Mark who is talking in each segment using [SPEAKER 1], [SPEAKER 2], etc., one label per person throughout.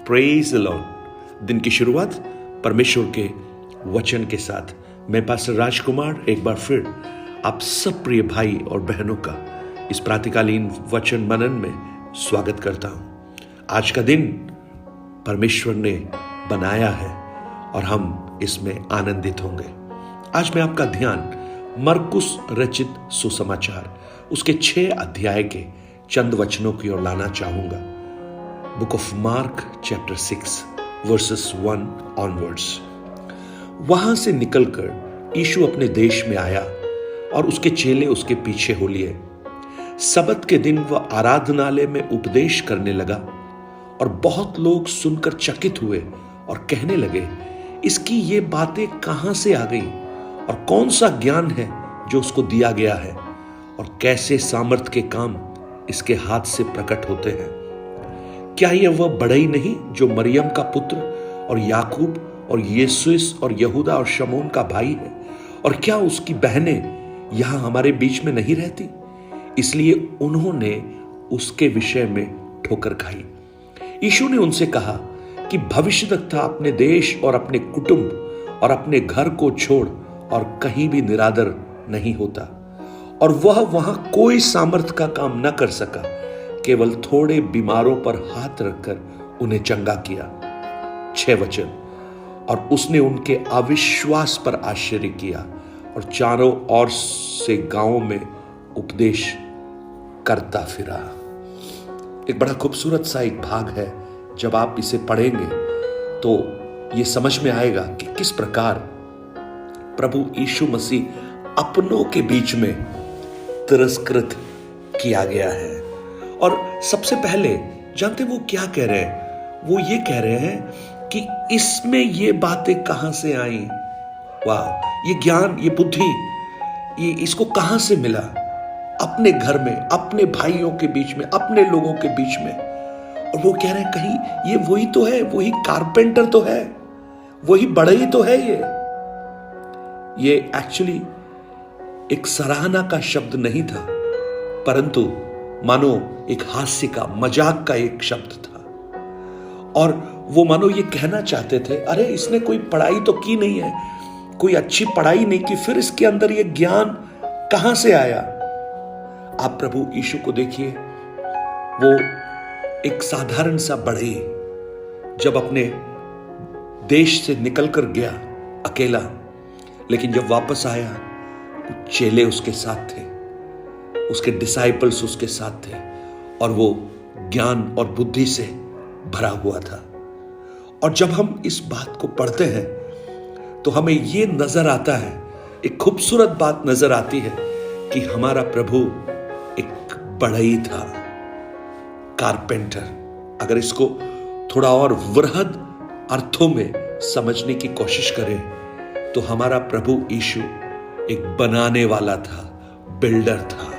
[SPEAKER 1] Praise the Lord. दिन की शुरुआत परमेश्वर के वचन के साथ मैं पास्टर राजकुमार एक बार फिर आप सब प्रिय भाई और बहनों का इस प्रातःकालीन वचन मनन में स्वागत करता हूं। आज का दिन परमेश्वर ने बनाया है और हम इसमें आनंदित होंगे। आज मैं आपका ध्यान मरकुस रचित सुसमाचार उसके 6 अध्याय के चंद वचनों की ओर लाना चाहूंगा। Book of mark chapter 6 versus 1 onwards. वहां से निकलकर यीशु अपने देश में आया और उसके चेले उसके पीछे हो लिए। सबत के दिन वह आराधनालय में उपदेश करने लगा और बहुत लोग सुनकर चकित हुए और कहने लगे, इसकी ये बातें कहां से आ गई और कौन सा ज्ञान है जो उसको दिया गया है और कैसे सामर्थ के काम इसके हाथ से प्रकट होते हैं। क्या यह वह बढ़ई नहीं जो मरियम का पुत्र और याकूब और यीशुस और यहूदा और शमौन का भाई है, और क्या उसकी बहनें यहां हमारे बीच में नहीं रहती? इसलिए उन्होंने उसके विषय में ठोकर खाई। यीशु ने उनसे कहा कि भविष्यद्वक्ता अपने देश और अपने कुटुंब और अपने घर को छोड़ और कहीं भी निरादर नहीं होता, और वह वहां कोई सामर्थ का काम न कर सका, केवल थोड़े बीमारों पर हाथ रखकर उन्हें चंगा किया। 6 वचन। और उसने उनके अविश्वास पर आश्चर्य किया और चारों ओर से गांवों में उपदेश करता फिरा। एक बड़ा खूबसूरत सा एक भाग है। जब आप इसे पढ़ेंगे तो यह समझ में आएगा कि किस प्रकार प्रभु यीशु मसीह अपनों के बीच में तिरस्कृत किया गया है। और सबसे पहले जानते वो क्या कह रहे हैं? वो ये कह रहे हैं कि इसमें ये बातें कहां से आई? वाह, ये ज्ञान, ये बुद्धि, ये इसको कहां से मिला? अपने घर में, अपने भाइयों के बीच में, अपने लोगों के बीच में। और वो कह रहे हैं कहीं ये वही तो है, वही कारपेंटर तो है, वही बढ़ई तो है। ये एक्चुअली एक सराहना का शब्द नहीं था, परंतु मानो एक हास्य का, मजाक का एक शब्द था। और वो मानो ये कहना चाहते थे, अरे इसने कोई पढ़ाई तो की नहीं है, कोई अच्छी पढ़ाई नहीं की, फिर इसके अंदर ये ज्ञान कहां से आया? आप प्रभु यीशु को देखिए, वो एक साधारण सा बढ़ई जब अपने देश से निकलकर गया अकेला, लेकिन जब वापस आया कुछ चेले उसके साथ थे, उसके डिसाइपल्स उसके साथ थे, और वो ज्ञान और बुद्धि से भरा हुआ था। और जब हम इस बात को पढ़ते हैं तो हमें ये नजर आता है, एक खूबसूरत बात नजर आती है कि हमारा प्रभु एक बढ़ई था, कारपेंटर। अगर इसको थोड़ा और वृहद अर्थों में समझने की कोशिश करें तो हमारा प्रभु यीशु एक बनाने वाला था, बिल्डर था।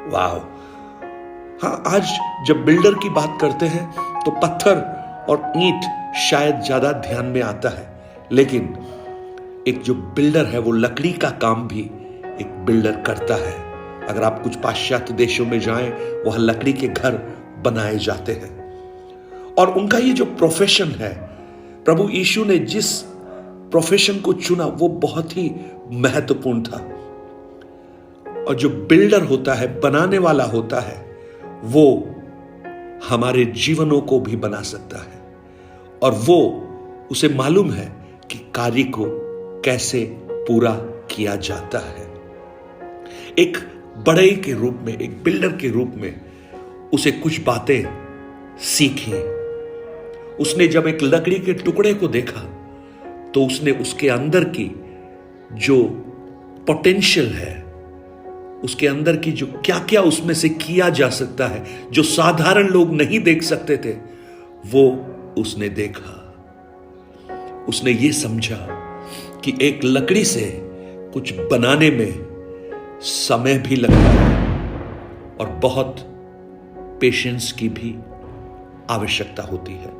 [SPEAKER 1] वाह! हाँ, आज जब बिल्डर की बात करते हैं तो पत्थर और ईंट शायद ज्यादा ध्यान में आता है, लेकिन एक जो बिल्डर है वो लकड़ी का काम भी एक बिल्डर करता है। अगर आप कुछ पाश्चात्य देशों में जाएं, वहां लकड़ी के घर बनाए जाते हैं। और उनका ये जो प्रोफेशन है, प्रभु यीशु ने जिस प्रोफेशन को चुना वो बहुत ही महत्वपूर्ण था। और जो बिल्डर होता है, बनाने वाला होता है, वो हमारे जीवनों को भी बना सकता है, और वो उसे मालूम है कि कार्य को कैसे पूरा किया जाता है। एक बढ़ई के रूप में, एक बिल्डर के रूप में उसे कुछ बातें सीखी। उसने जब एक लकड़ी के टुकड़े को देखा तो उसने उसके अंदर की जो पोटेंशियल है, उसके अंदर की जो क्या क्या उसमें से किया जा सकता है, जो साधारण लोग नहीं देख सकते थे, वो उसने देखा। उसने ये समझा कि एक लकड़ी से कुछ बनाने में समय भी लगता है और बहुत पेशेंस की भी आवश्यकता होती है।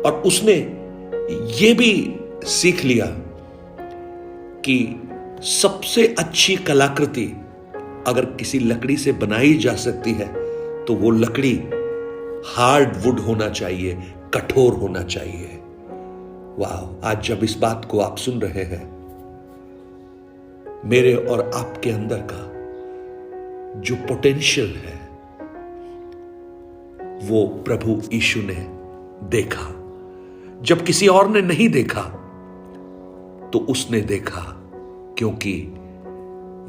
[SPEAKER 1] और उसने ये भी सीख लिया कि सबसे अच्छी कलाकृति अगर किसी लकड़ी से बनाई जा सकती है तो वो लकड़ी हार्ड वुड होना चाहिए, कठोर होना चाहिए। वाह, आज जब इस बात को आप सुन रहे हैं, मेरे और आपके अंदर का जो पोटेंशियल है वो प्रभु यीशु ने देखा। जब किसी और ने नहीं देखा तो उसने देखा, क्योंकि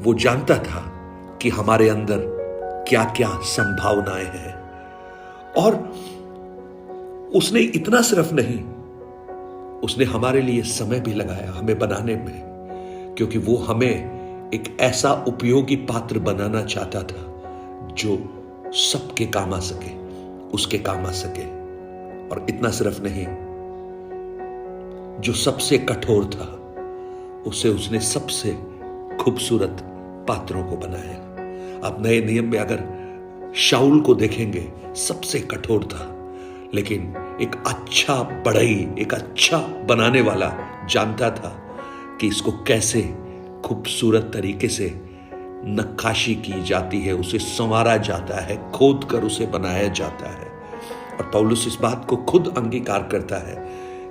[SPEAKER 1] वो जानता था कि हमारे अंदर क्या क्या संभावनाएं हैं। और उसने इतना सिर्फ नहीं, उसने हमारे लिए समय भी लगाया हमें बनाने में, क्योंकि वो हमें एक ऐसा उपयोगी पात्र बनाना चाहता था जो सबके काम आ सके, उसके काम आ सके। और इतना सिर्फ नहीं, जो सबसे कठोर था उसे उसने सबसे खूबसूरत पात्रों को बनाया। आप नए नियम में अगर शाऊल को देखेंगे, सबसे कठोर था, लेकिन एक अच्छा बढ़ई, एक अच्छा बनाने वाला जानता था कि इसको कैसे खूबसूरत तरीके से नक्काशी की जाती है, उसे संवारा जाता है, खोद कर उसे बनाया जाता है। और पौलुस इस बात को खुद अंगीकार करता है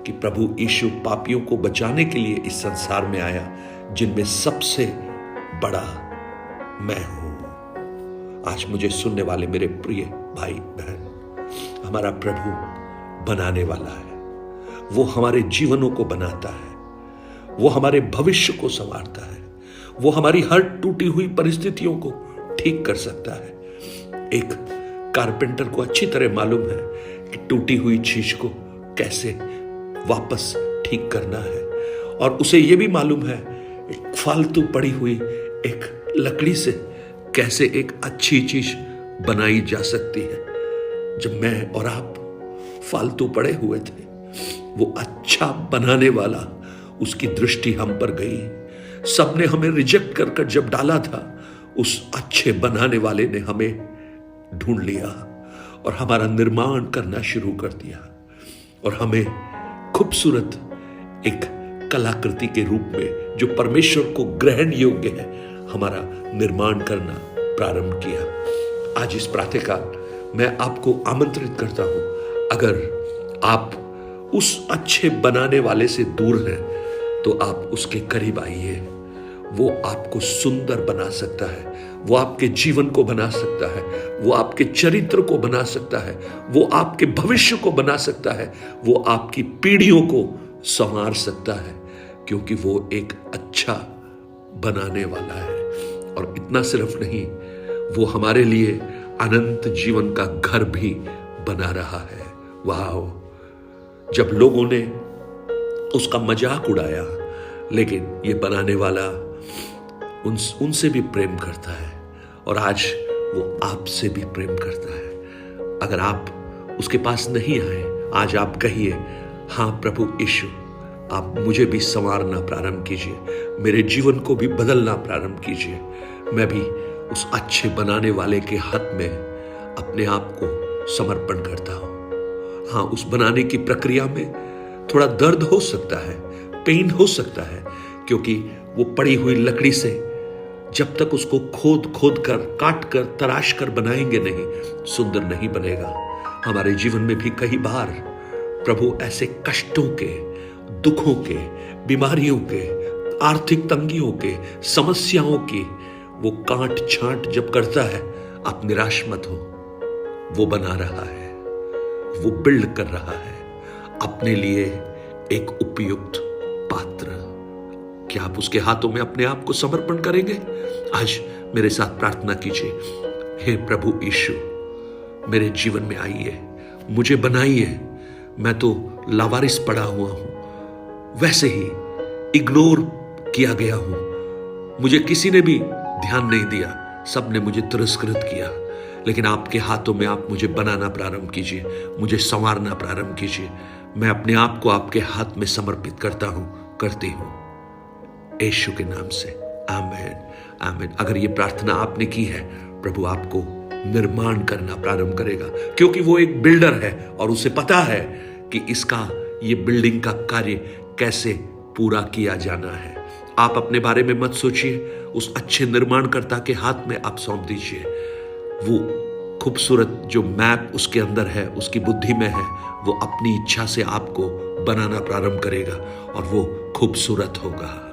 [SPEAKER 1] कि प्रभु यीशु पापियों को बचाने के लिए इस संसार में आया, जिनमें सबसे बड़ा मैं हूं। आज मुझे सुनने वाले मेरे प्रिय भाई बहन, हमारा प्रभु बनाने वाला है। वो हमारे जीवनों को बनाता है, वो हमारे भविष्य को संवारता है, वो हमारी हर टूटी हुई परिस्थितियों को ठीक कर सकता है। एक कारपेंटर को अच्छी तरह मालूम है कि टूटी हुई चीज को कैसे वापस ठीक करना है, और उसे यह भी मालूम है एक फालतू पड़ी हुई एक लकड़ी से कैसे एक अच्छी चीज बनाई जा सकती है। जब मैं और आप फालतू पड़े हुए थे, वो अच्छा बनाने वाला, उसकी दृष्टि हम पर गई। सबने हमें रिजेक्ट कर कर जब डाला था, उस अच्छे बनाने वाले ने हमें ढूंढ लिया और हमारा निर्माण करना शुरू कर दिया, और हमें खूबसूरत एक कलाकृति के रूप में जो परमेश्वर को ग्रहण योग्य है, हमारा निर्माण करना प्रारंभ किया। आज इस प्रातःकाल मैं आपको आमंत्रित करता हूं, अगर आप उस अच्छे बनाने वाले से दूर हैं तो आप उसके करीब आइए। वो आपको सुंदर बना सकता है, वो आपके जीवन को बना सकता है, वो आपके चरित्र को बना सकता है, वो आपके भविष्य को बना सकता है, वो आपकी पीढ़ियों को संवार सकता है, क्योंकि वो एक अच्छा बनाने वाला है। और इतना सिर्फ नहीं, वो हमारे लिए अनंत जीवन का घर भी बना रहा है। वाह, जब लोगों ने उसका मजाक उड़ाया, लेकिन ये बनाने वाला उनसे भी प्रेम करता है, और आज वो आपसे भी प्रेम करता है। अगर आप उसके पास नहीं आए, आज आप कहिए, हाँ प्रभु यीशु, आप मुझे भी संवारना प्रारंभ कीजिए, मेरे जीवन को भी बदलना प्रारंभ कीजिए। मैं भी उस अच्छे बनाने वाले के हाथ में अपने आप को समर्पण करता हूं। हाँ, उस बनाने की प्रक्रिया में थोड़ा दर्द हो सकता है, पेन हो सकता है, क्योंकि वो पड़ी हुई लकड़ी से जब तक उसको खोद खोद कर, काट कर, तराश कर बनाएंगे नहीं, सुंदर नहीं बनेगा। हमारे जीवन में भी कई बार प्रभु ऐसे कष्टों के, दुखों के, बीमारियों के, आर्थिक तंगियों के, समस्याओं की वो काट छांट जब करता है, आप निराश मत हो। वो बना रहा है, वो बिल्ड कर रहा है अपने लिए एक उपयुक्त पात्र। क्या आप उसके हाथों में अपने आप को समर्पण करेंगे? आज मेरे साथ प्रार्थना कीजिए, हे प्रभु यीशु, मेरे जीवन में आइए, मुझे बनाइए। मैं तो लावारिस पड़ा हुआ हूं, वैसे ही इग्नोर किया गया हूं, मुझे किसी ने भी ध्यान नहीं दिया, सबने मुझे तिरस्कृत किया, लेकिन आपके हाथों में आप मुझे बनाना प्रारंभ कीजिए, मुझे संवारना प्रारंभ कीजिए। मैं अपने आप को आपके हाथ में समर्पित करता हूं, करती हूं, यीशु के नाम से, आमीन, आमीन। अगर ये प्रार्थना आपने की है, प्रभु आपको निर्माण करना प्रारंभ करेगा, क्योंकि वो एक बिल्डर है और उसे पता है कि इसका ये बिल्डिंग का कार्य कैसे पूरा किया जाना है। आप अपने बारे में मत सोचिए, उस अच्छे निर्माणकर्ता के हाथ में आप सौंप दीजिए। वो खूबसूरत जो मैप उसके अंदर है, उसकी बुद्धि में है, वो अपनी इच्छा से आपको बनाना प्रारंभ करेगा और वो खूबसूरत होगा।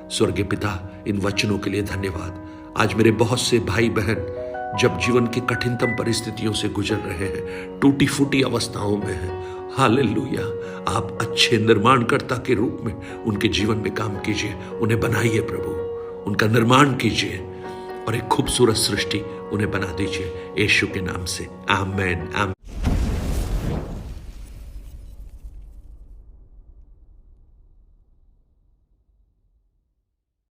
[SPEAKER 1] स्वर्गीय पिता, इन वचनों के लिए धन्यवाद। आज मेरे बहुत से भाई बहन जब जीवन की कठिनतम परिस्थितियों से गुजर रहे हैं, टूटी फूटी अवस्थाओं में हैं, हालेलुया, आप अच्छे निर्माणकर्ता के रूप में उनके जीवन में काम कीजिए, उन्हें बनाइए प्रभु, उनका निर्माण कीजिए और एक खूबसूरत सृष्टि उन्हें बना दीजिए, यीशु के नाम से, आमेन।